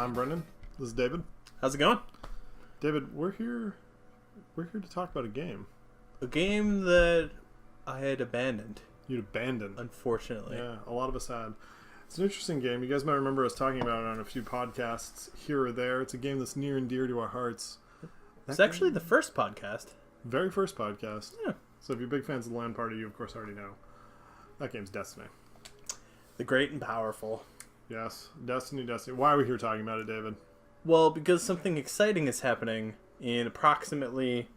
I'm Brendan. This is David. How's it going? David, we're here to talk about a game. A game that I had abandoned. You'd abandoned. Unfortunately. Yeah, a lot of us had. It's an interesting game. You guys might remember us talking about it on a few podcasts here or there. It's a game that's near and dear to our hearts. It's actually the first podcast. Very first podcast. Yeah. So if you're big fans of the LAN party, you of course already know. That game's Destiny. The great and powerful. Yes, Destiny. Why are we here talking about it, David? Well, because something exciting is happening in approximately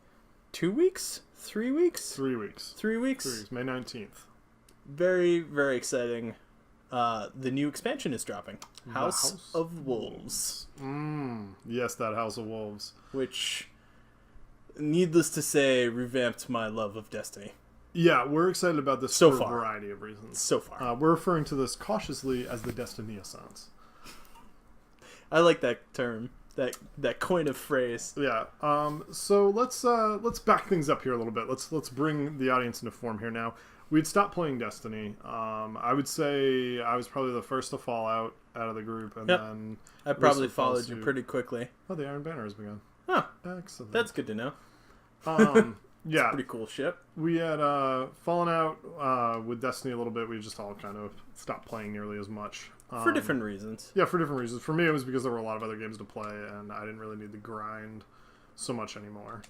2 weeks? 3 weeks? 3 weeks. 3 weeks? 3 weeks. May 19th. Very, very exciting. The new expansion is dropping. House of Wolves. Yes, that House of Wolves. Which, needless to say, revamped my love of Destiny. Yeah, we're excited about this for a variety of reasons. So far. We're referring to this cautiously as the Destiny-assance. I like that term, that coin of phrase. Yeah. So let's back things up here a little bit. Let's bring the audience into form here now. We'd stopped playing Destiny. I would say I was probably the first to fall out of the group, and then I probably followed you pretty quickly. Oh, the Iron Banner has begun. Oh, excellent. That's good to know. Yeah, pretty cool ship. We had fallen out with Destiny a little bit. We just all kind of stopped playing nearly as much. For different reasons. Yeah, for different reasons. For me, it was because there were a lot of other games to play, and I didn't really need the grind so much anymore.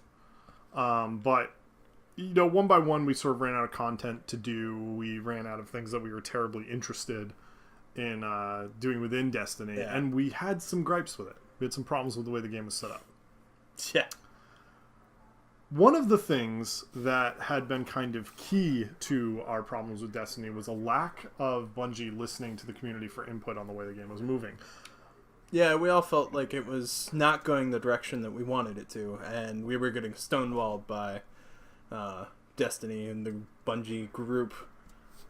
But, you know, one by one, we sort of ran out of content to do. We ran out of things that we were terribly interested in doing within Destiny, and we had some gripes with it. We had some problems with the way the game was set up. Yeah. One of the things that had been kind of key to our problems with Destiny was a lack of Bungie listening to the community for input on the way the game was moving. Yeah, we all felt like it was not going the direction that we wanted it to, and we were getting stonewalled by Destiny and the Bungie group,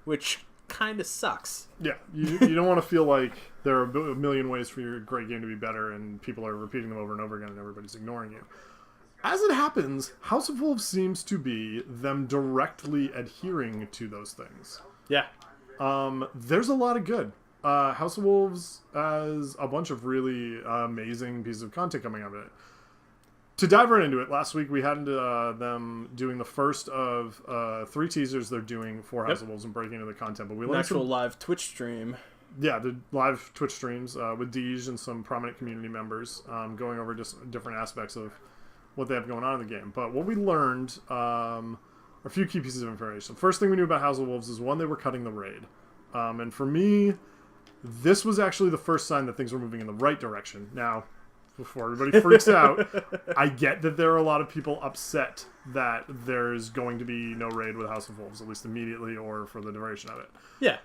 which kind of sucks. Yeah, you don't want to feel like there are a million ways for your great game to be better, and people are repeating them over and over again, and everybody's ignoring you. As it happens, House of Wolves seems to be them directly adhering to those things. Yeah. There's a lot of good. House of Wolves has a bunch of really amazing pieces of content coming out of it. To dive right into it, last week we had them doing the first of 3 teasers they're doing for House of Wolves and breaking into the content. But we learned actual live Twitch stream. Yeah, the live Twitch streams with Deej and some prominent community members going over just different aspects of what they have going on in the game. But what we learned are a few key pieces of information. First thing we knew about House of Wolves is, one, they were cutting the raid. And for me, this was actually the first sign that things were moving in the right direction. Now, before everybody freaks out, I get that there are a lot of people upset that there's going to be no raid with House of Wolves, at least immediately or for the duration of it. Yeah.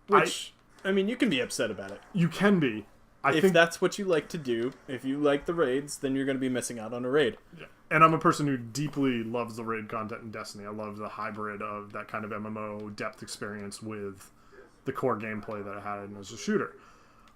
Which, I mean, you can be upset about it. You can be. I think that's what you like to do. If you like the raids, then you're going to be missing out on a raid. Yeah. And I'm a person who deeply loves the raid content in Destiny. I love the hybrid of that kind of MMO depth experience with the core gameplay that I had as a shooter.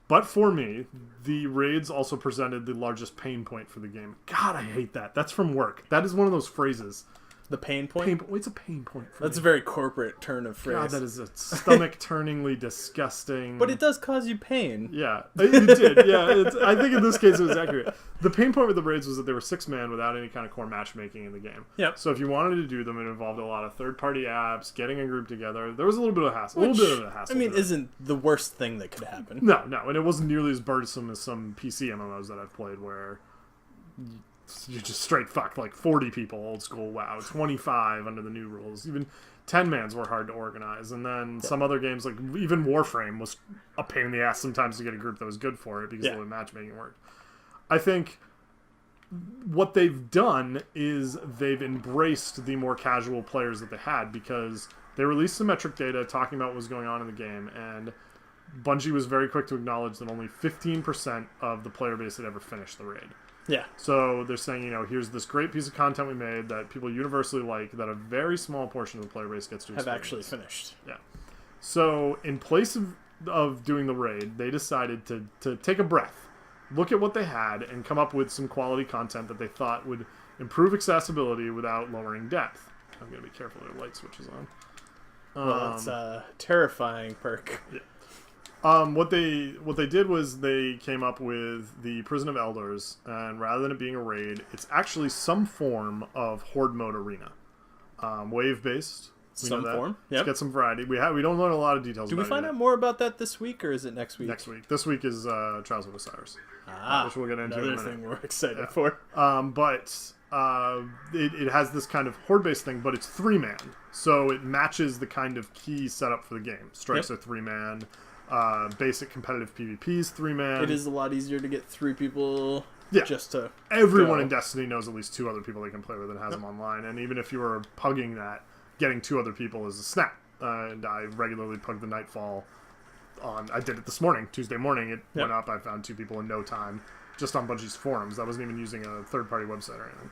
But for me, the raids also presented the largest pain point for the game. God, I hate that. That's from work. That is one of those phrases. The pain point? It's a pain point for That's me. a very corporate turn of phrase. God, that is a stomach-turningly disgusting... But it does cause you pain. Yeah, it did. Yeah, I think in this case it was accurate. The pain point with the raids was that they were 6-man without any kind of core matchmaking in the game. Yep. So if you wanted to do them, it involved a lot of third-party apps, getting a group together. There was a little bit of a hassle. I mean, isn't the worst thing that could happen. No, and it wasn't nearly as burdensome as some PC MMOs that I've played where... you just straight fuck like 40 people old school WoW, 25 under the new rules. Even 10-mans were hard to organize, and then some other games like even Warframe was a pain in the ass sometimes to get a group that was good for it because the way matchmaking worked. I think what they've done is they've embraced the more casual players that they had, because they released some metric data talking about what was going on in the game, and Bungie was very quick to acknowledge that only 15% of the player base had ever finished the raid. Yeah. So they're saying, you know, here's this great piece of content we made that people universally like, that a very small portion of the player base gets to experience. Have actually finished. Yeah. So in place of doing the raid, they decided to take a breath, look at what they had, and come up with some quality content that they thought would improve accessibility without lowering depth. I'm going to be careful, the light switch is on. Well, it's a terrifying perk. Yeah. What they did was they came up with the Prison of Elders, and rather than it being a raid, it's actually some form of horde mode arena, wave based. Some form. Let's Yep. get some variety. We don't learn a lot of details. Do we about find it out yet. more about that this week, or is it next week? Next week. This week is Trials of Osiris, which we'll get into in a another minute. thing we're excited for. But it has this kind of horde-based thing, but it's 3-man, so it matches the kind of key setup for the game. Strikes are 3-man, basic competitive PvPs 3-man. It is a lot easier to get 3 people. Yeah. Just to Everyone go. in Destiny knows at least 2 other people they can play with and has them online. And even if you were pugging that, getting 2 other people is a snap. And I regularly pug the Nightfall on. I did it this morning, Tuesday morning. It went up. I found 2 people in no time, just on Bungie's forums. I wasn't even using a third-party website or anything.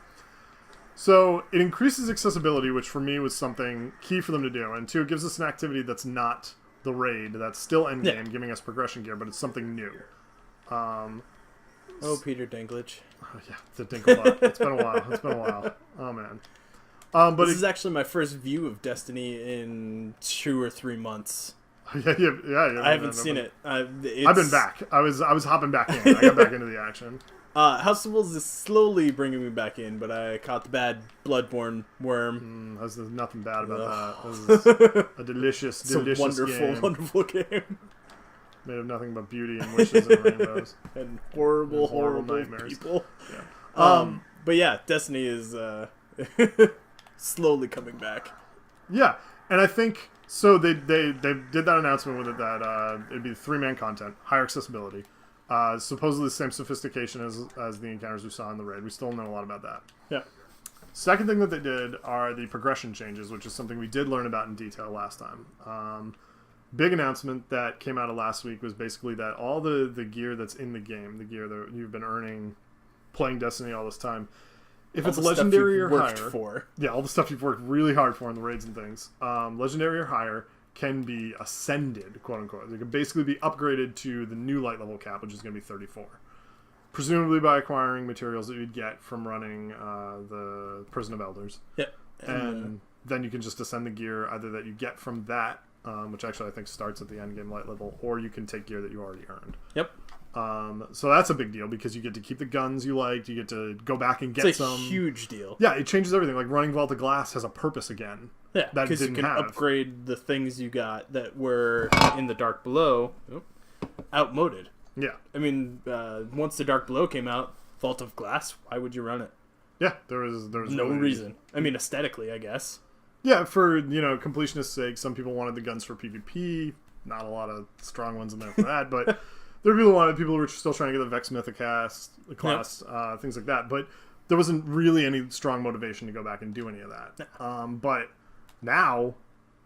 So it increases accessibility, which for me was something key for them to do. And 2, it gives us an activity that's not the raid, that's still endgame, giving us progression gear, but it's something new. Oh, Peter Dinklage. Oh, yeah, the Dinklebot. It's been a while. Oh, man. But This is actually my first view of Destiny in 2 or 3 months. yeah. I haven't seen it. I've been back. I was hopping back in. I got back into the action. House of Wolves is slowly bringing me back in, but I caught the bad Bloodborne worm. There's nothing bad about that. This is a delicious game. Wonderful game. Made of nothing but beauty and wishes and rainbows. And horrible nightmares. people. Yeah. But yeah, Destiny is slowly coming back. Yeah, and I think so. They did that announcement with it that it'd be 3-man content, higher accessibility, supposedly the same sophistication as the encounters we saw in the raid. We still don't know a lot about that. Yeah. Second thing that they did are the progression changes, which is something we did learn about in detail last time. Big announcement that came out of last week was basically that all the gear that's in the game, the gear that you've been earning playing Destiny all this time, if All it's the stuff legendary you've or worked higher, for. yeah, all the stuff you've worked really hard for in the raids and things, legendary or higher, can be ascended, quote unquote. They can basically be upgraded to the new light level cap, which is going to be 34. Presumably by acquiring materials that you'd get from running the Prison of Elders. Yeah. And then you can just ascend the gear either that you get from that, which actually I think starts at the end game light level, or you can take gear that you already earned. Yep. So that's a big deal because you get to keep the guns you liked, you get to go back and get It's a some. huge deal. Yeah, it changes everything. Like running Vault of Glass has a purpose again. Yeah, that because you didn't can have. upgrade the things you got that were in the Dark Below outmoded. Yeah. I mean, once the Dark Below came out, Vault of Glass, why would you run it? Yeah, there was No really reason. I mean, aesthetically, I guess. Yeah, for completionist's sake, some people wanted the guns for PvP. Not a lot of strong ones in there for that, but there were people who were still trying to get the Vex Mythicast class, things like that. But there wasn't really any strong motivation to go back and do any of that. But now,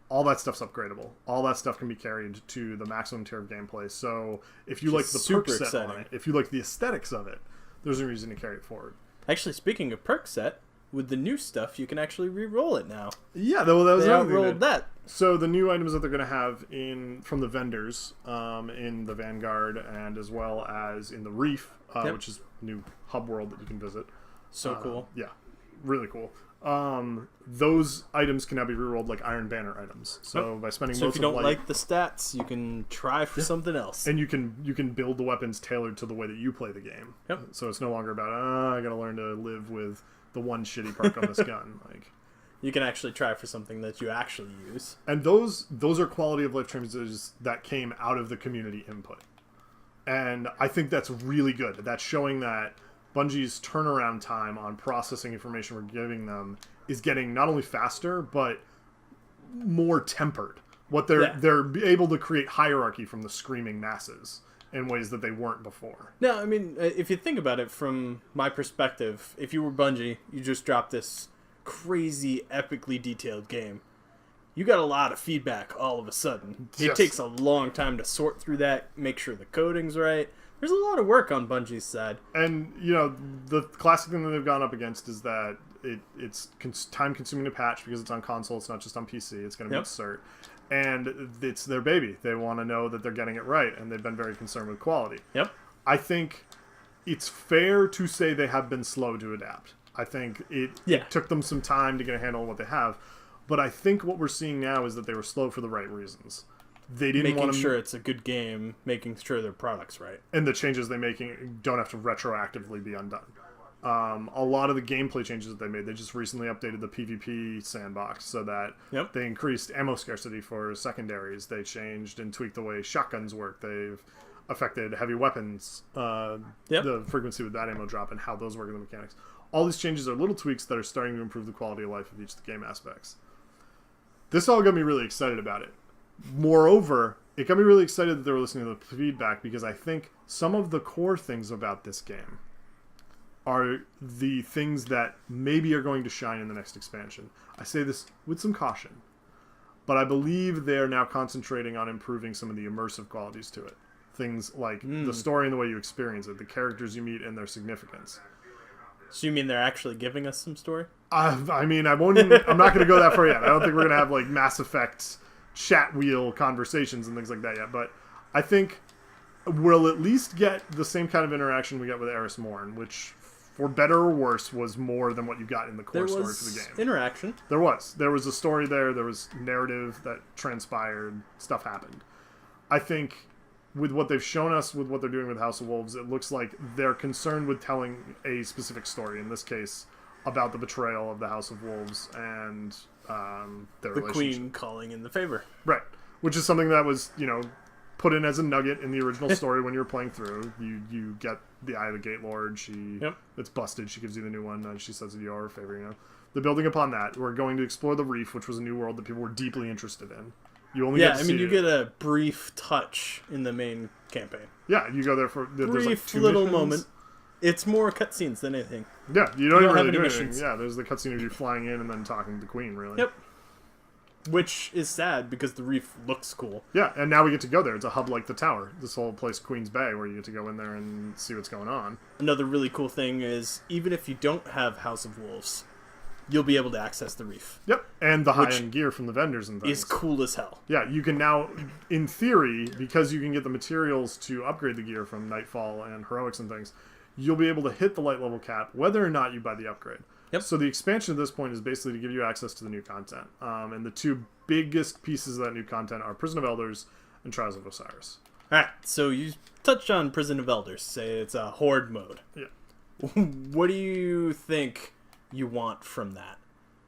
all that stuff's upgradable. All that stuff can be carried to the maximum tier of gameplay. So if you like the perk set on it, if you like the aesthetics of it, there's a reason to carry it forward. Actually, speaking of perk set, with the new stuff, you can actually re-roll it now. Yeah, that was they another thing outrolled that. So the new items that they're going to have from the vendors in the Vanguard and as well as in the Reef, which is a new hub world that you can visit. So cool. Yeah, really cool. Those items can now be rerolled like Iron Banner items. So by spending So most if you of don't like the stats, you can try for something else. and you can build the weapons tailored to the way that you play the game. Yep. So it's no longer about I got to learn to live with the one shitty perk on this gun. Like, you can actually try for something that you actually use. and those are quality of life changes that came out of the community input. And I think that's really good. That's showing that Bungie's turnaround time on processing information we're giving them is getting not only faster, but more tempered. They're able to create hierarchy from the screaming masses in ways that they weren't before. No, I mean, if you think about it from my perspective, if you were Bungie, you just dropped this crazy, epically detailed game. You got a lot of feedback all of a sudden. It Yes. takes a long time to sort through that, make sure the coding's right. There's a lot of work on Bungie's side. And, the classic thing that they've gone up against is that it's time-consuming to patch because it's on console, it's not just on PC, it's going to be cert. And it's their baby. They want to know that they're getting it right, and they've been very concerned with quality. Yep. I think it's fair to say they have been slow to adapt. I think it took them some time to get a handle on what they have. But I think what we're seeing now is that they were slow for the right reasons. they didn't want making sure it's a good game, making sure their product's right, and the changes they making don't have to retroactively be undone. A lot of the gameplay changes that they made, they just recently updated the PvP sandbox so that they increased ammo scarcity for secondaries. They changed and tweaked the way shotguns work. They've affected heavy weapons, the frequency with that ammo drop, and how those work in the mechanics. All these changes are little tweaks that are starting to improve the quality of life of each of the game aspects. This all got me really excited about it. Moreover, it got me really excited that they were listening to the feedback, because I think some of the core things about this game are the things that maybe are going to shine in the next expansion. I say this with some caution, but I believe they're now concentrating on improving some of the immersive qualities to it. Things like the story and the way you experience it, the characters you meet and their significance. So you mean they're actually giving us some story? I mean, I'm not going to go that far yet. I don't think we're going to have like Mass Effect chat wheel conversations and things like that yet, but I think we'll at least get the same kind of interaction we got with Eris Morn, which, for better or worse, was more than what you got in the core story for the game. Interaction. There was a story there was narrative that transpired, stuff happened. I think with what they've shown us, with what they're doing with House of Wolves, it looks like they're concerned with telling a specific story, in this case about the betrayal of the House of Wolves and their relationship. Queen calling in the favor. Right. Which is something that was, put in as a nugget in the original story when you were playing through. You get the Eye of the Gate Lord. It's busted. She gives you the new one, and she says that you are her favor, The building upon that, we're going to explore the Reef, which was a new world that people were deeply interested in. You only get to see you get a brief touch in the main campaign. Yeah, you go there for there's like 2 little missions. moment. It's more cutscenes than anything. Yeah, you don't even really do missions. anything. Yeah, there's the cutscene of you flying in and then talking to the Queen, really. Yep. Which is sad because the Reef looks cool. Yeah, and now we get to go there. It's a hub like the Tower. This whole place, Queen's Bay, where you get to go in there and see what's going on. Another really cool thing is, even if you don't have House of Wolves, you'll be able to access the Reef. Yep, and the high-end gear from the vendors and things. Is cool as hell. Yeah, you can now, in theory, because you can get the materials to upgrade the gear from Nightfall and Heroics and things, you'll be able to hit the light level cap whether or not you buy the upgrade. Yep. So the expansion at this point is basically to give you access to the new content. And the 2 biggest pieces of that new content are Prison of Elders and Trials of Osiris. Alright, so you touched on Prison of Elders. Say it's a horde mode. Yeah. What do you think you want from that?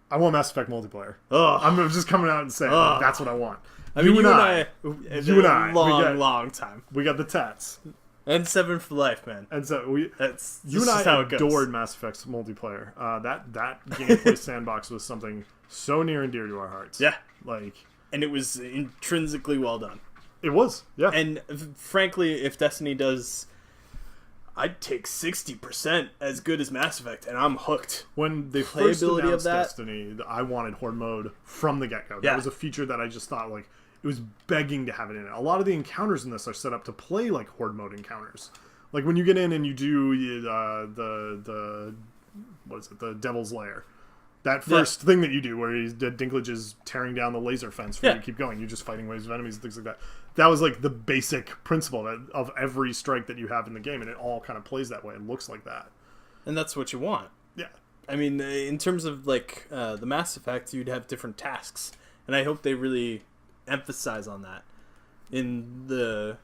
I want Mass Effect multiplayer. Ugh. I'm just coming out and saying that's what I want. You and I, long time. We got the tats. And 7 for life, man. And so you and I adored Mass Effect's multiplayer. That gameplay sandbox was something so near and dear to our hearts. Yeah, and it was intrinsically well done. It was, yeah. And frankly, if Destiny does, I'd take 60% as good as Mass Effect, and I'm hooked. When they first announced Destiny, I wanted Horde mode from the get-go. That was a feature that I just thought it was begging to have it in it. A lot of the encounters in this are set up to play like Horde mode encounters. Like when you get in and you do the Devil's Lair. That first thing that you do where Dinklage is tearing down the laser fence for you to keep going. You're just fighting waves of enemies and things like that. That was like the basic principle of every strike that you have in the game, and it all kind of plays that way. It looks like that. And that's what you want. Yeah. I mean, in terms of the Mass Effect, you'd have different tasks. And I hope they really emphasize on that in the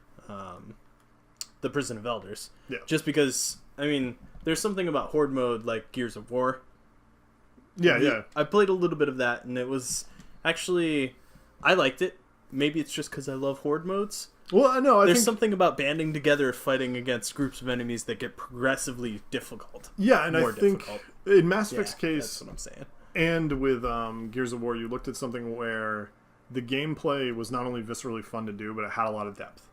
Prison of Elders. Yeah. Just because, I mean, there's something about Horde mode like Gears of War. Yeah. I played a little bit of that, and it was actually, I liked it. Maybe it's just because I love Horde modes. Well, no, There's something about banding together, fighting against groups of enemies that get progressively difficult. Yeah, and I think difficult. In Mass Effect's case, that's what I'm saying. And with Gears of War, you looked at something where the gameplay was not only viscerally fun to do, but it had a lot of depth.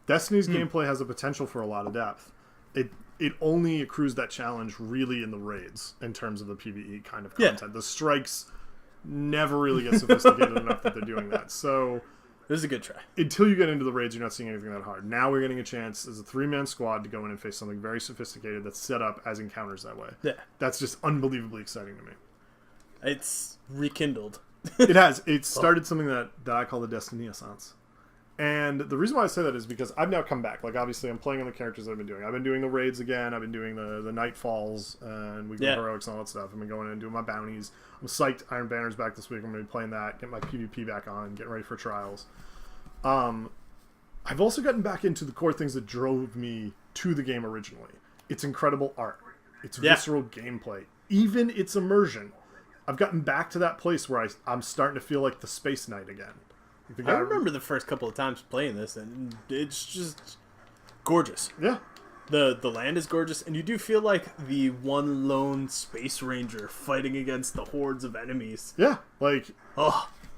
Destiny's gameplay has a potential for a lot of depth. It only accrues that challenge really in the raids in terms of the PvE kind of content. The strikes never really get sophisticated enough that they're doing that. So this is a good try. Until you get into the raids, you're not seeing anything that hard. Now we're getting a chance as a 3-man squad to go in and face something very sophisticated that's set up as encounters that way. Yeah. That's just unbelievably exciting to me. It's rekindled. It has. It started something that I call the Destiny Essence. And the reason why I say that is because I've now come back. Like, obviously, I'm playing on the characters that I've been doing. I've been doing the raids again. I've been doing the Nightfalls and Weekly Heroics and all that stuff. I've been going in and doing my bounties. I'm psyched. Iron Banner's back this week. I'm going to be playing that, get my PvP back on, getting ready for Trials. I've also gotten back into the core things that drove me to the game originally. It's incredible art. It's visceral gameplay. Even its immersion. I've gotten back to that place where I'm starting to feel like the Space Knight again. I remember the first couple of times playing this, and it's just gorgeous. Yeah. The land is gorgeous, and you do feel like the one lone space ranger fighting against the hordes of enemies. Yeah, like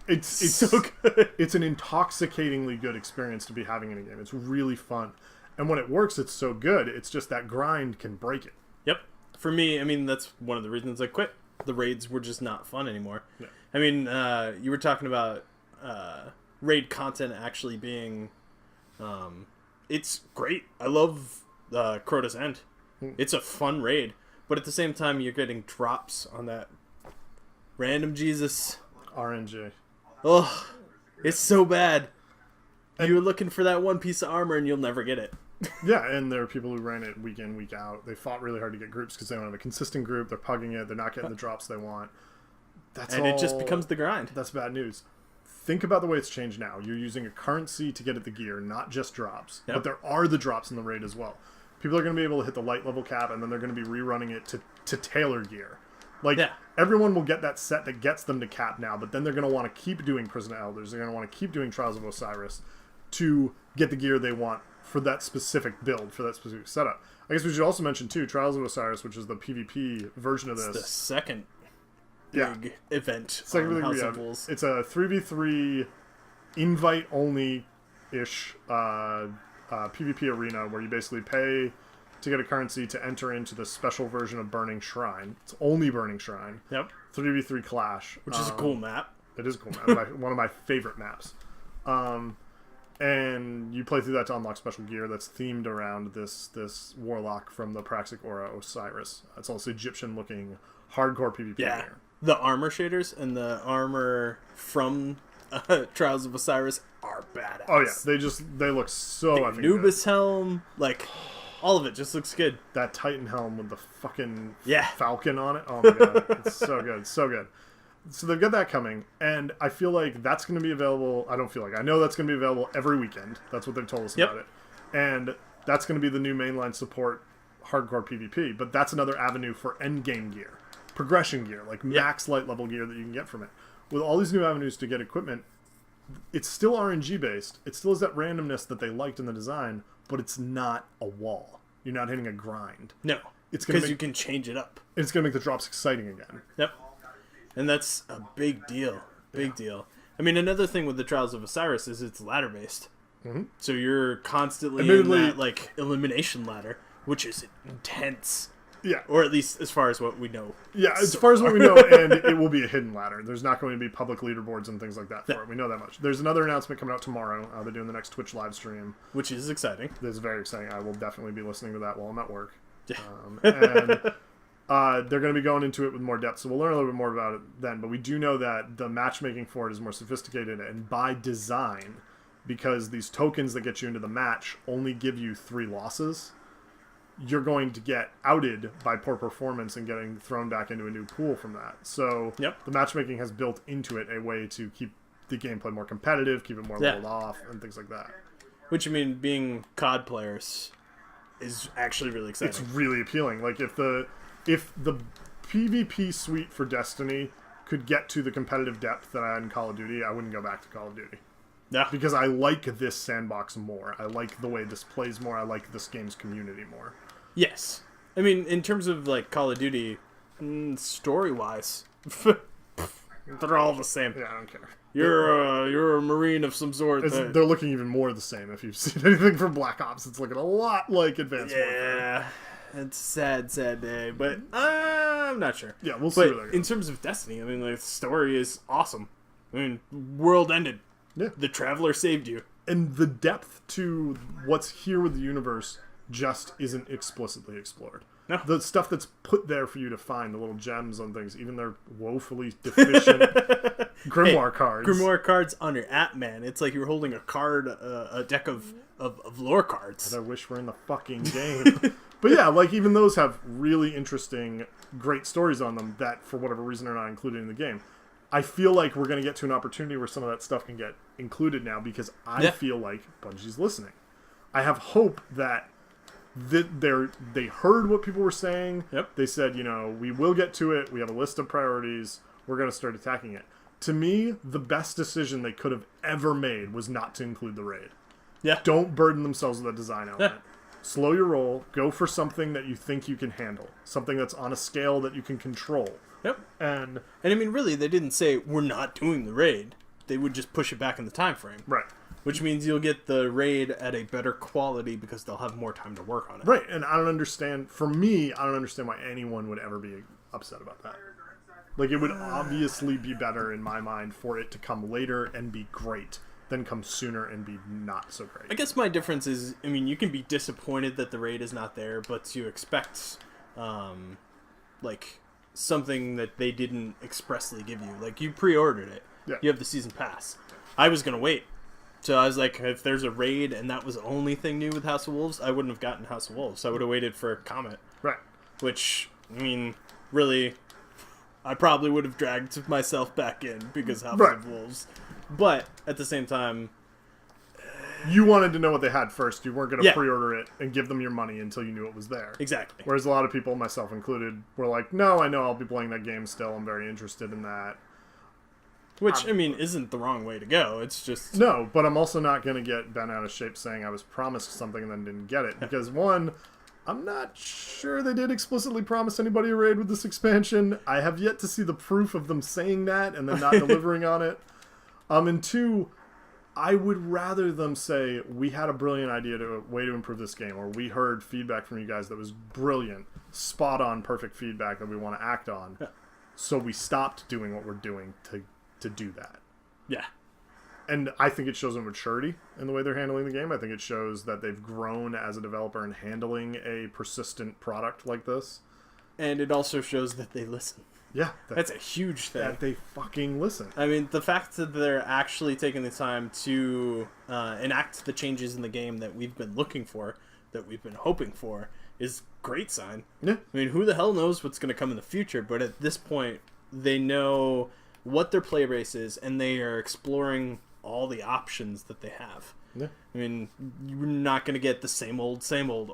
it's so good. It's an intoxicatingly good experience to be having in a game. It's really fun, and when it works, it's so good. It's just that grind can break it. Yep. For me, I mean, that's one of the reasons I quit. The raids were just not fun anymore. Yeah. I mean, you were talking about raid content actually being, it's great. I love Crota's End. It's a fun raid, but at the same time, you're getting drops on that random Jesus RNG. Oh, it's so bad. You're looking for that one piece of armor, and you'll never get it. Yeah, and there are people who ran it week in, week out. They fought really hard to get groups because they don't have a consistent group. They're pugging it. They're not getting the drops they want. It just becomes the grind. That's bad news. Think about the way it's changed now. You're using a currency to get at the gear, not just drops. Yep. But there are the drops in the raid as well. People are going to be able to hit the light level cap, and then they're going to be rerunning it to tailor gear. Like, everyone will get that set that gets them to cap now, but then they're going to want to keep doing Prison of Elders. They're going to want to keep doing Trials of Osiris to get the gear they want for that specific build, for that specific setup. I guess we should also mention, too, Trials of Osiris, which is the PvP version of this. It's the second big event. Second House of Wolves. It's a 3v3 invite-only-ish PvP arena where you basically pay to get a currency to enter into the special version of Burning Shrine. It's only Burning Shrine. Yep. 3v3 Clash. Which is a cool map. It is a cool map. One of my favorite maps. And you play through that to unlock special gear that's themed around this warlock from the Praxic Aura Osiris. It's also Egyptian-looking hardcore PvP gear. The armor shaders and the armor from Trials of Osiris are badass. Oh yeah, they look so effing Anubis good. Helm, like all of it just looks good. That Titan helm with the fucking Yeah. falcon on it. Oh my god, it's so good, it's so good. So they've got that coming, and I feel like that's going to be available. I don't feel like I know that's going to be available every weekend. That's what they've told us about it, and that's going to be the new mainline support hardcore PvP. But that's another avenue for end game gear, progression gear, like max light level gear that you can get from it. With all these new avenues to get equipment, it's still RNG based. It still has that randomness that they liked in the design, but it's not a wall. You're not hitting a grind. No, it's because you can change it up. It's going to make the drops exciting again. Yep. And that's a big deal. Big deal. I mean, another thing with the Trials of Osiris is it's ladder based. Mm-hmm. So you're constantly in that like elimination ladder, which is intense. Yeah. Or at least as far as what we know. Yeah, as far as what we know, and it will be a hidden ladder. There's not going to be public leaderboards and things like that for it. We know that much. There's another announcement coming out tomorrow. They're doing the next Twitch live stream. Which is exciting. This is very exciting. I will definitely be listening to that while I'm at work. Yeah. And they're going to be going into it with more depth, so we'll learn a little bit more about it then. But we do know that the matchmaking for it is more sophisticated and by design, because these tokens that get you into the match only give you 3 losses. You're going to get outed by poor performance and getting thrown back into a new pool from that. So the matchmaking has built into it a way to keep the gameplay more competitive, keep it more leveled off, and things like that. Which, I mean, being COD players is actually really exciting. It's really appealing. Like, if the PvP suite for Destiny could get to the competitive depth that I had in Call of Duty, I wouldn't go back to Call of Duty. Yeah. Because I like this sandbox more. I like the way this plays more. I like this game's community more. Yes. I mean, in terms of, like, Call of Duty, story-wise, they're all the same. Yeah, I don't care. You're a Marine of some sort. They're looking even more the same. If you've seen anything from Black Ops, it's looking a lot like Advanced Warfare. Yeah. It's a sad day, but I'm not sure. Yeah, we'll see. But in terms of Destiny, I mean, the story is awesome. I mean, world ended. Yeah. The Traveler saved you. And the depth to what's here with the universe just isn't explicitly explored. No. The stuff that's put there for you to find, the little gems on things, even their woefully deficient Grimoire cards. Grimoire cards on your app, man. It's like you're holding a deck of lore cards. I wish we're in the fucking game. But yeah, like, even those have really interesting, great stories on them that, for whatever reason, are not included in the game. I feel like we're going to get to an opportunity where some of that stuff can get included now because I feel like Bungie's listening. I have hope that they heard what people were saying. Yep. They said, we will get to it. We have a list of priorities. We're going to start attacking it. To me, the best decision they could have ever made was not to include the raid. Yeah. Don't burden themselves with a design element. Yeah. Slow your roll. Go for something that you think you can handle. Something that's on a scale that you can control. Yep. And I mean, really, they didn't say, we're not doing the raid. They would just push it back in the time frame. Right. Which means you'll get the raid at a better quality because they'll have more time to work on it. Right, and I don't understand, for me, I don't understand why anyone would ever be upset about that. Like, it would obviously be better, in my mind, for it to come later and be great than come sooner and be not so great. I guess my difference is, I mean, you can be disappointed that the raid is not there, but you expect, like, something that they didn't expressly give you. Like, you pre-ordered it. Yeah. You have the season pass. I was going to wait. So I was like, if there's a raid and that was the only thing new with House of Wolves, I wouldn't have gotten House of Wolves. I would have waited for Comet. Right. Which, I mean, really, I probably would have dragged myself back in because House of Wolves. But, at the same time... You wanted to know what they had first. You weren't going to pre-order it and give them your money until you knew it was there. Exactly. Whereas a lot of people, myself included, were like, no, I know I'll be playing that game still. I'm very interested in that. Which, I mean, isn't the wrong way to go. It's just... No, but I'm also not going to get bent out of shape saying I was promised something and then didn't get it. Because, one, I'm not sure they did explicitly promise anybody a raid with this expansion. I have yet to see the proof of them saying that and then not delivering on it. And two, I would rather them say, we had a brilliant idea to a way to improve this game, or we heard feedback from you guys that was brilliant, spot on, perfect feedback that we want to act on. Yeah. So we stopped doing what we're doing to do that. Yeah. And I think it shows a maturity in the way they're handling the game. I think it shows that they've grown as a developer in handling a persistent product like this. And it also shows that they listen. Yeah. That's a huge thing. That they fucking listen. I mean, the fact that they're actually taking the time to enact the changes in the game that we've been looking for, that we've been hoping for, is a great sign. Yeah. I mean, who the hell knows what's going to come in the future, but at this point, they know what their play base is, and they are exploring all the options that they have. Yeah. I mean, you're not going to get the same old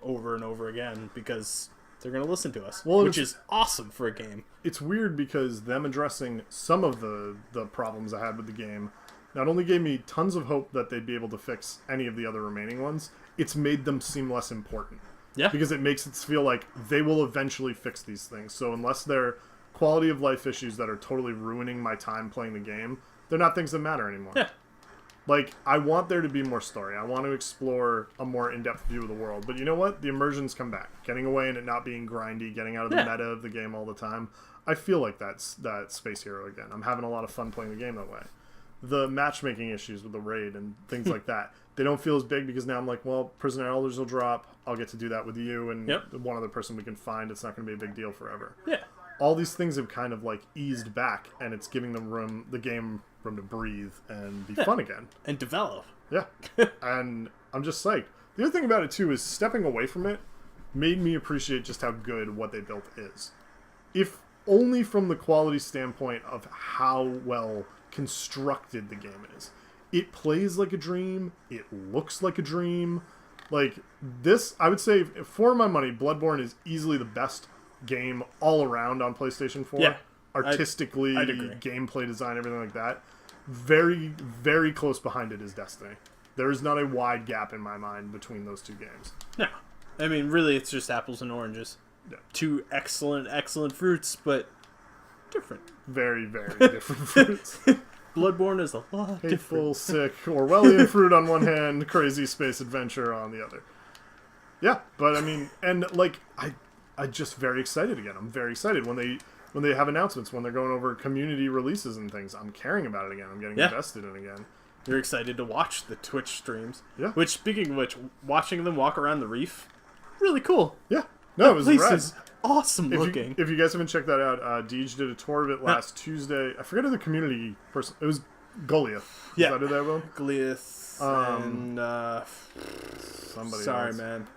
over and over again because they're going to listen to us, which is awesome for a game. It's weird because them addressing some of the problems I had with the game not only gave me tons of hope that they'd be able to fix any of the other remaining ones, it's made them seem less important. Yeah. Because it makes it feel like they will eventually fix these things. So unless they're quality of life issues that are totally ruining my time playing the game, they're not things that matter anymore. Yeah. Like, I want there to be more story. I want to explore a more in-depth view of the world. But you know what? The immersions come back. Getting away and it not being grindy, getting out of the meta of the game all the time. I feel like that's that Space Hero again. I'm having a lot of fun playing the game that way. The matchmaking issues with the raid and things like that, they don't feel as big because now I'm like, well, Prisoner Elders will drop. I'll get to do that with you and one other person we can find. It's not going to be a big deal forever. Yeah. All these things have kind of like eased back, and it's giving them the game room to breathe and be fun again. And develop. Yeah. And I'm just psyched. The other thing about it, too, is stepping away from it made me appreciate just how good what they built is. If only from the quality standpoint of how well constructed the game is. It plays like a dream. It looks like a dream. Like, this, I would say, for my money, Bloodborne is easily the best game all around on PlayStation 4. Yeah. Artistically, I'd agree. Gameplay design, everything like that. Very, very close behind it is Destiny. There is not a wide gap in my mind between those two games. No. I mean, really, it's just apples and oranges. Yeah. Two excellent fruits, but different. Very, very different fruits. Bloodborne is a lot different. Hateful, sick, Orwellian fruit on one hand, crazy space adventure on the other. Yeah, but I mean, and like, I'm just very excited again. I'm very excited when they have announcements, when they're going over community releases and things. I'm caring about it again. I'm getting invested in it again. You're excited to watch the Twitch streams. Yeah. Which, speaking of which, watching them walk around the reef, really cool. Yeah. No, it was place is awesome looking. If you guys haven't checked that out, Deej did a tour of it last Tuesday. I forget who the community person. It was Goliath. Yeah. Is that who that was? Goliath and somebody. Sorry, else. man.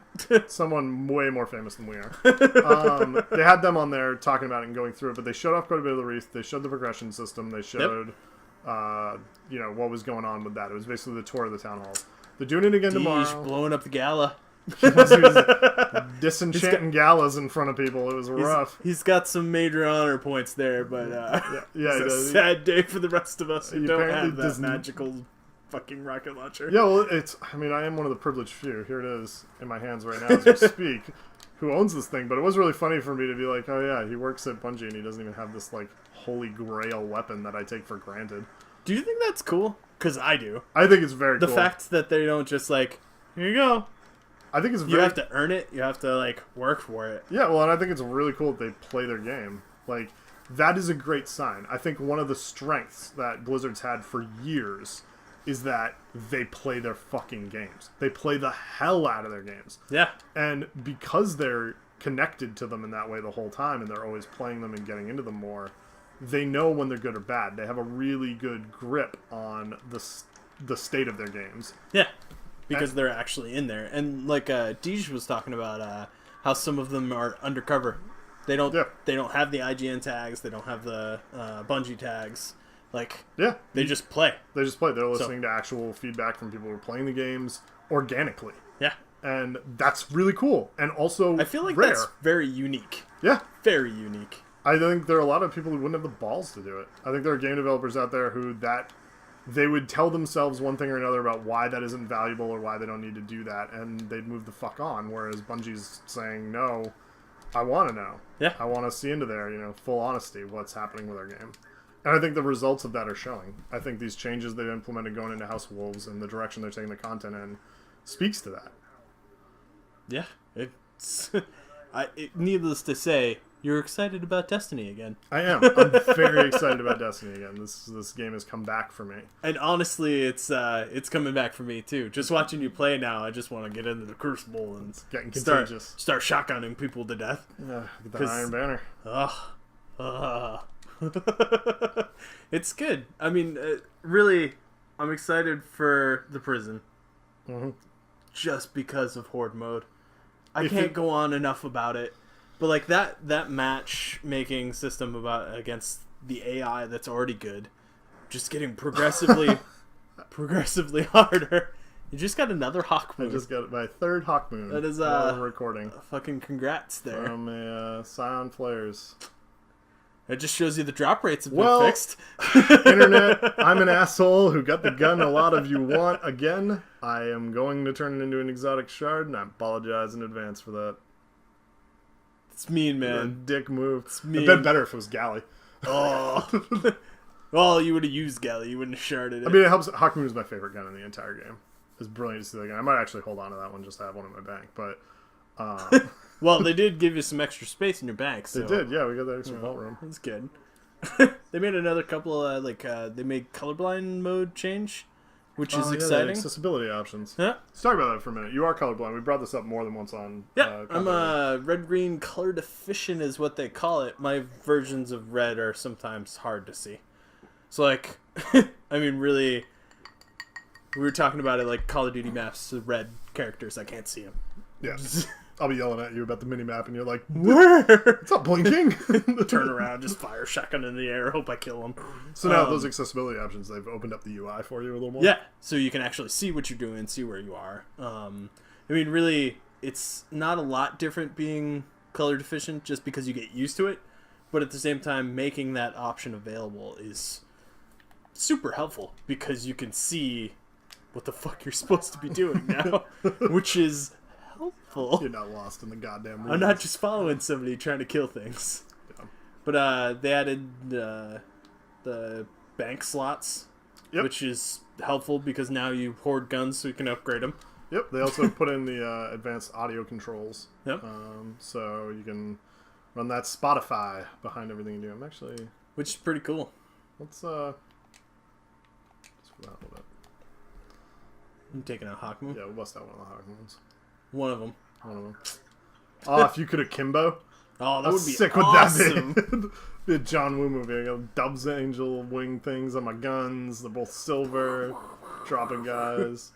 Someone way more famous than we are. They had them on there talking about it and going through it, but they showed off quite a bit of the reef. They showed the progression system. They showed what was going on with that. It was basically the tour of the town halls. They're doing it again tomorrow. Blowing up the gala. He was disenchanting galas in front of people. It was rough. He's got some major honor points there, but it's a sad day for the rest of us who don't have that magical fucking rocket launcher. Yeah, well, I am one of the privileged few. Here it is in my hands right now as we speak, who owns this thing. But it was really funny for me to be like, oh yeah, he works at Bungie and he doesn't even have this like holy grail weapon that I take for granted. Do you think that's cool? Because I do. I think it's very cool. The fact that they don't just like, here you go. I think it's You have to earn it. You have to, like, work for it. Yeah, well, and I think it's really cool that they play their game. Like, that is a great sign. I think one of the strengths that Blizzard's had for years is that they play their fucking games. They play the hell out of their games. Yeah. And because they're connected to them in that way the whole time, and they're always playing them and getting into them more, they know when they're good or bad. They have a really good grip on the state of their games. Yeah. Because they're actually in there. And like Deej was talking about how some of them are undercover. They don't have the IGN tags, they don't have the Bungie tags. Like they just play. They're listening to actual feedback from people who are playing the games organically. Yeah. And that's really cool. And also I feel like rare. That's very unique. Yeah. Very unique. I think there are a lot of people who wouldn't have the balls to do it. I think there are game developers out there who they would tell themselves one thing or another about why that isn't valuable or why they don't need to do that, and they'd move the fuck on, whereas Bungie's saying, no, I want to know. Yeah. I want to see into there, full honesty, what's happening with our game. And I think the results of that are showing. I think these changes they've implemented going into House of Wolves and the direction they're taking the content in speaks to that. Yeah. It's needless to say, you're excited about Destiny again. I am. I'm very excited about Destiny again. This game has come back for me. And honestly, it's coming back for me too. Just watching you play now, I just want to get into the Crucible and getting contagious. Start shotgunning people to death. Get that Iron Banner. It's good. I mean, really, I'm excited for the prison. Mm-hmm. Just because of Horde mode. I can't go on enough about it. But like that matchmaking system against the AI that's already good, just getting progressively harder. You just got another Hawk Moon. I just got my third Hawk Moon. That is recording. Fucking congrats there. From Scion Flares. It just shows you the drop rates have been fixed. Internet, I'm an asshole who got the gun a lot of you want. Again, I am going to turn it into an exotic shard, and I apologize in advance for that. It's mean, man. Dick move. It's mean. It'd been better if it was Galley. Oh. Well, you would have used Galley. You wouldn't have sharded it. I mean, it helps. Hawk Moon is my favorite gun in the entire game. It's brilliant to see that gun. I might actually hold on to that one just to have one in my bank. But, well, they did give you some extra space in your bank. So. They did, yeah. We got that extra vault room. That's good. They made another couple of, they made colorblind mode change, which is exciting. Accessibility options. Yeah. Let's talk about that for a minute. You are colorblind. We brought this up more than once on... Yeah, I'm red-green color deficient is what they call it. My versions of red are sometimes hard to see. So, like, I mean, really, we were talking about it, like, Call of Duty maps, the red characters, I can't see them. Yeah. I'll be yelling at you about the mini-map, and you're like, where? It's not blinking. Turn around, just fire shotgun in the air, hope I kill them. So now those accessibility options, they've opened up the UI for you a little more? Yeah, so you can actually see what you're doing, see where you are. I mean, really, it's not a lot different being color deficient just because you get used to it, but at the same time, making that option available is super helpful because you can see what the fuck you're supposed to be doing now, which is... helpful. You're not lost in the goddamn rules. I'm not just following somebody trying to kill things. Yeah. But they added the bank slots, which is helpful because now you hoard guns so you can upgrade them. Yep, they also put in the advanced audio controls. Yep. So you can run that Spotify behind everything you do. Which is pretty cool. Let's that a little bit. I'm taking a Hawk Moon? Yeah, we'll bust out one of the Hawk Moons. One of them. Oh, if you could akimbo. Oh, that would be sick awesome. With that be a John Woo movie. I got Dubs Angel wing things on my guns. They're both silver. Dropping guys.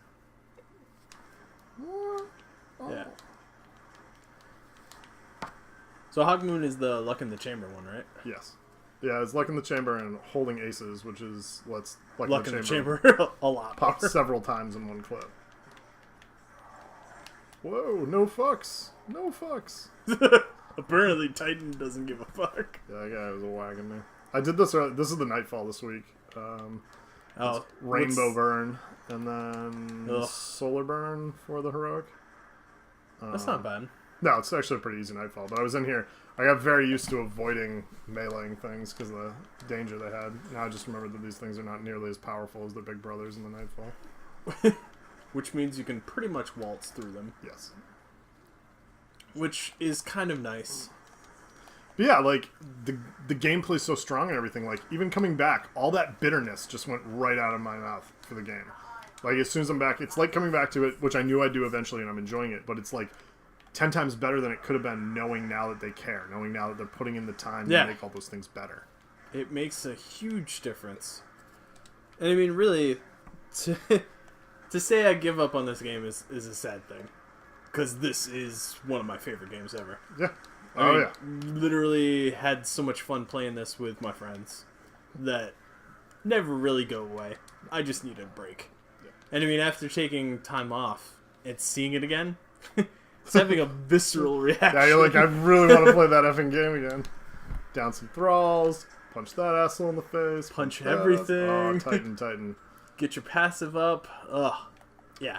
Yeah. So Hawk Moon is the Luck in the Chamber one, right? Yes. Yeah, it's Luck in the Chamber and Holding Aces, which is Luck in the Chamber a lot. Popped several times in one clip. Whoa, no fucks. No fucks. Apparently Titan doesn't give a fuck. Yeah, that guy was wagging me. I did this, this is the Nightfall this week. Rainbow Burn, and then Solar Burn for the Heroic. That's not bad. No, it's actually a pretty easy Nightfall, but I was in here. I got very used to avoiding meleeing things because of the danger they had. Now I just remember that these things are not nearly as powerful as their big brothers in the Nightfall. Which means you can pretty much waltz through them. Yes. Which is kind of nice. But yeah, like, the gameplay's so strong and everything, like, even coming back, all that bitterness just went right out of my mouth for the game. Like, as soon as I'm back, it's like coming back to it, which I knew I'd do eventually and I'm enjoying it, but it's like 10 times better than it could have been, knowing now that they care, knowing now that they're putting in the time to make all those things better. It makes a huge difference. And I mean, really, to say I give up on this game is a sad thing. Because this is one of my favorite games ever. Yeah. I mean, literally had so much fun playing this with my friends that never really go away. I just need a break. Yeah. And I mean, after taking time off and seeing it again, it's having a visceral reaction. Yeah, you're like, I really want to play that effing game again. Down some thralls, punch that asshole in the face. Punch everything. Oh, Titan. Get your passive up. Ugh. Yeah.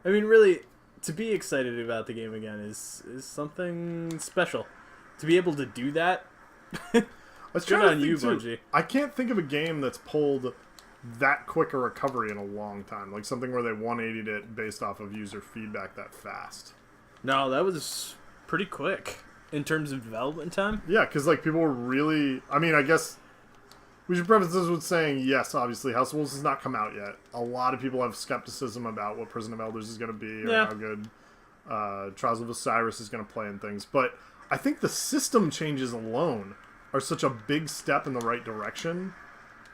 I mean, really, to be excited about the game again is something special. To be able to do that, good on you, Bungie. I can't think of a game that's pulled that quick a recovery in a long time. Like something where they 180'd it based off of user feedback that fast. No, that was pretty quick in terms of development time. Yeah, because like people were really... I mean, I guess we should preface this with saying, yes, obviously, House of Wolves has not come out yet. A lot of people have skepticism about what Prison of Elders is going to be or how good Trials of Osiris is going to play and things. But I think the system changes alone are such a big step in the right direction.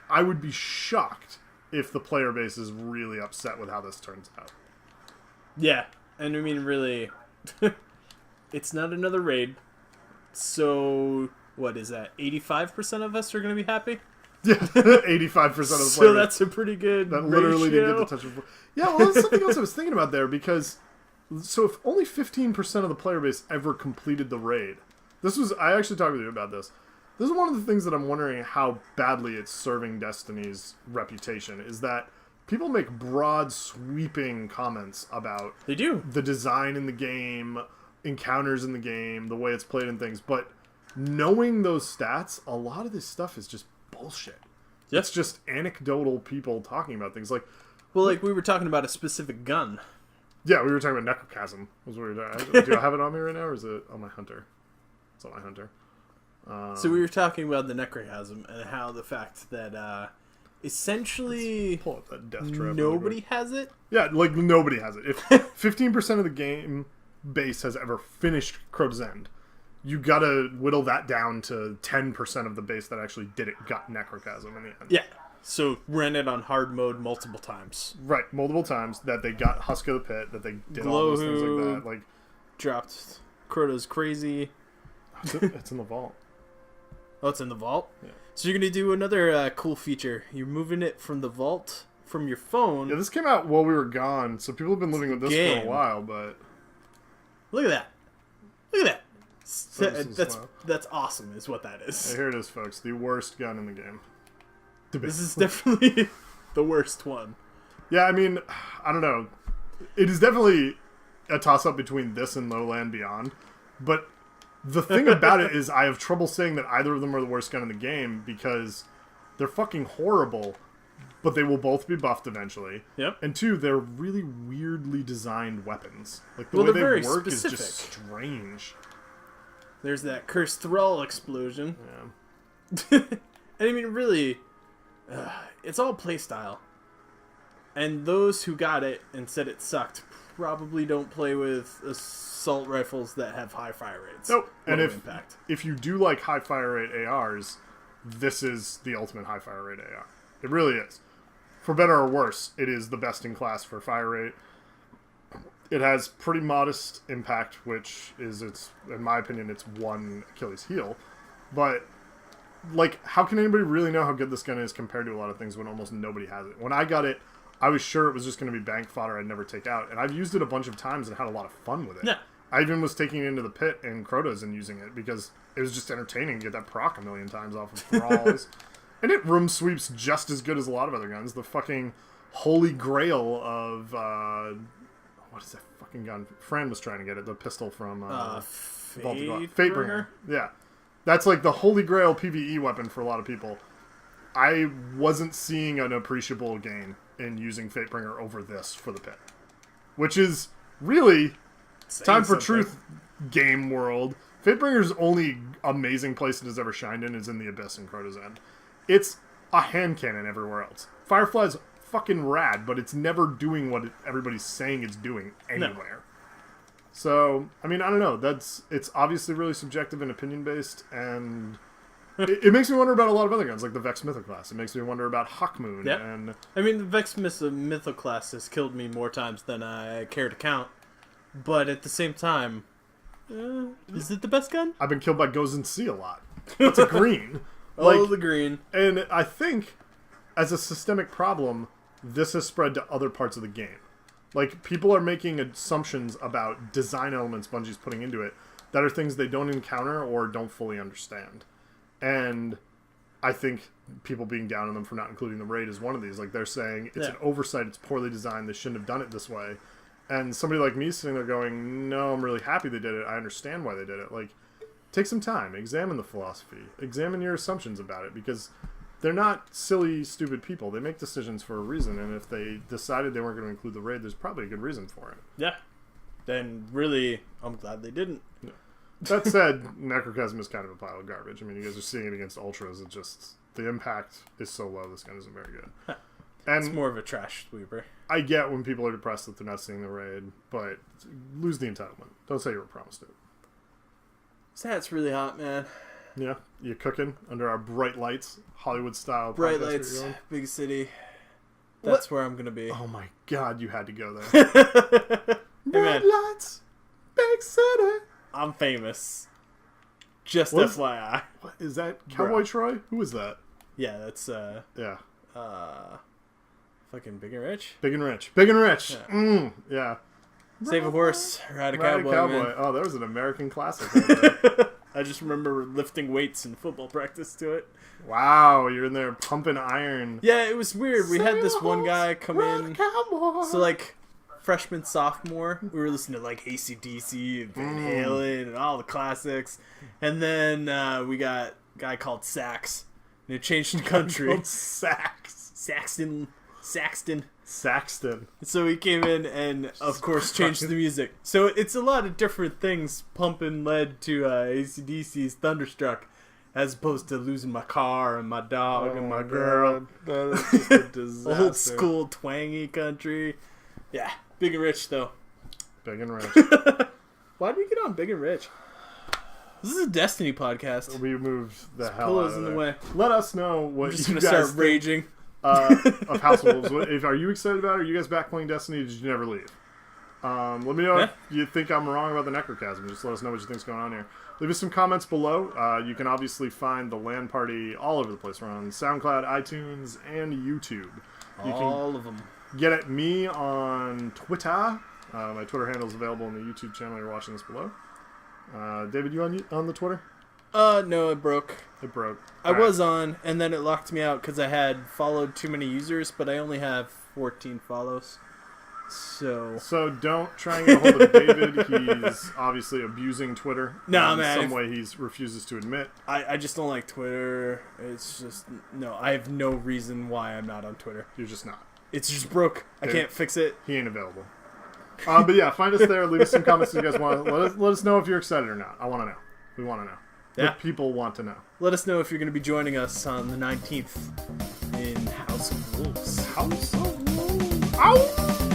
I would be shocked if the player base is really upset with how this turns out. Yeah, and I mean, really, it's not another raid. So, what is that? 85% of us are going to be happy? Yeah, 85% of the players. So that's a pretty good That literally didn't get the touch of... Yeah, well, that's something else I was thinking about there, because... So if only 15% of the player base ever completed the raid... I actually talked with you about this. This is one of the things that I'm wondering how badly it's serving Destiny's reputation, is that people make broad, sweeping comments about... They do. The design in the game, encounters in the game, the way it's played and things, but knowing those stats, a lot of this stuff is just bullshit. Yep. It's just anecdotal people talking about things like... Well, like we were talking about a specific gun. Yeah, we were talking about Necrochasm. Was what we were talking. Do I have it on me right now, or is it on my Hunter? It's on my Hunter. So we were talking about the Necrochasm and how the fact that essentially pull up that death trap. Nobody has it? Yeah, like nobody has it. If 15% of the game base has ever finished Crota's End, you gotta whittle that down to 10% of the base that actually did it got Necrochasm in the end. Yeah. So ran it on hard mode multiple times. Right, multiple times that they got Husk of the Pit, that they did all those things like that. Like dropped Crota's crazy. It's in the vault. Oh, it's in the vault? Yeah. So you're gonna do another cool feature. You're moving it from the vault from your phone. Yeah, this came out while we were gone, so people have been living with this for a while, but look at that. Look at that. That's awesome is what that is. Yeah, here it is, folks. The worst gun in the game. This is definitely the worst one. Yeah, I mean, I don't know. It is definitely a toss-up between this and Lowland Beyond, but the thing about it is I have trouble saying that either of them are the worst gun in the game because they're fucking horrible, but they will both be buffed eventually. Yep. And two, they're really weirdly designed weapons. Like, the way they work is just strange. There's that cursed thrall explosion. Yeah. And I mean, really... it's all playstyle. And those who got it and said it sucked probably don't play with assault rifles that have high fire rates. Nope. And impact. If you do like high fire rate ARs, this is the ultimate high fire rate AR. It really is. For better or worse, it is the best in class for fire rate. It has pretty modest impact, which is, in my opinion, it's one Achilles heel. But like, how can anybody really know how good this gun is compared to a lot of things when almost nobody has it? When I got it, I was sure it was just going to be bank fodder I'd never take out, and I've used it a bunch of times and had a lot of fun with it. Yeah. I even was taking it into the pit in Crota's and using it because it was just entertaining to get that proc a million times off of thralls. And it room sweeps just as good as a lot of other guns. The fucking holy grail of what is that fucking gun? Fran was trying to get it. The pistol from Fatebringer. Yeah, that's like the holy grail PvE weapon for a lot of people. I wasn't seeing an appreciable gain in using Fatebringer over this for the pit, which is really time for truth. Game world. Fatebringer's only amazing place it has ever shined in is in the Abyss in Crota's End. It's a hand cannon everywhere else. Firefly's fucking rad, but it's never doing what everybody's saying it's doing anywhere. No. So, I mean, I don't know. It's obviously really subjective and opinion based, and it makes me wonder about a lot of other guns, like the Vex Mythoclast. It makes me wonder about Hawkmoon. Yep. And I mean, the Vex Mythoclast has killed me more times than I care to count, but at the same time, is it the best gun? I've been killed by Gozen C a lot. It's a green. The green. And I think, as a systemic problem, this has spread to other parts of the game. Like, people are making assumptions about design elements Bungie's putting into it that are things they don't encounter or don't fully understand. And I think people being down on them for not including the raid is one of these. Like, they're saying, it's an oversight, it's poorly designed, they shouldn't have done it this way. And somebody like me sitting there going, no, I'm really happy they did it, I understand why they did it. Like, take some time, examine the philosophy, examine your assumptions about it, because they're not silly, stupid people. They make decisions for a reason, and if they decided they weren't going to include the raid, there's probably a good reason for it. Yeah. Then, really, I'm glad they didn't. Yeah. That said, Necrochasm is kind of a pile of garbage. I mean, you guys are seeing it against Ultras. It just, the impact is so low, this gun isn't very good. And it's more of a trash sweeper. I get when people are depressed that they're not seeing the raid, but lose the entitlement. Don't say you were promised it. That's really hot, man. Yeah, you cooking under our bright lights, Hollywood style. Bright lights, big city. That's where I'm gonna be. Oh my god, you had to go there. Bright lights, big city. I'm famous. Just FYI. What is that? Cowboy Troy? Who is that? Yeah, that's fucking Big and Rich. Big and Rich. Big and Rich. Yeah. Yeah. Save a horse, ride a cowboy. Man. Oh, that was an American classic. Right I just remember lifting weights in football practice to it. Wow, you're in there pumping iron. Yeah, it was weird. We had this one guy come in. So, like, freshman, sophomore, we were listening to, like, AC/DC and Van Halen and all the classics. And then we got a guy called Sax. And it changed the country. Saxton. So he came in and, of course, changed the music. So it's a lot of different things pumping led to AC/DC's Thunderstruck, as opposed to losing my car and my dog and my girl. That is just a disaster. Old school twangy country. Yeah, Big and Rich, though. Big and Rich. Why did we get on Big and Rich? This is a Destiny podcast. We moved the hell pillows out of in there. the way. Let us know what I'm just you gonna guys start raging. Of House of Wolves. Are you excited about it? Are you guys back playing Destiny? Or did you never leave? Let me know if you think I'm wrong about the Necrochasm. Just let us know what you think's going on here. Leave us some comments below. You can obviously find the LAN party all over the place. We're on SoundCloud, iTunes, and YouTube. All of them. Get at me on Twitter. My Twitter handle is available on the YouTube channel you're watching this below. David, you on the Twitter? No, it broke. It broke. I was on, and then it locked me out because I had followed too many users, but I only have 14 follows. So don't try and get a hold of David. He's obviously abusing Twitter. No, in man. some way he refuses to admit. I just don't like Twitter. It's just, no, I have no reason why I'm not on Twitter. You're just not. It's just broke. Dude, I can't fix it. He ain't available. But yeah, find us there. Leave us some comments if you guys want. Let us know if you're excited or not. I want to know. We want to know. Yeah. People want to know. Let us know if you're going to be joining us on the 19th in House of Wolves. House of Wolves. Ow!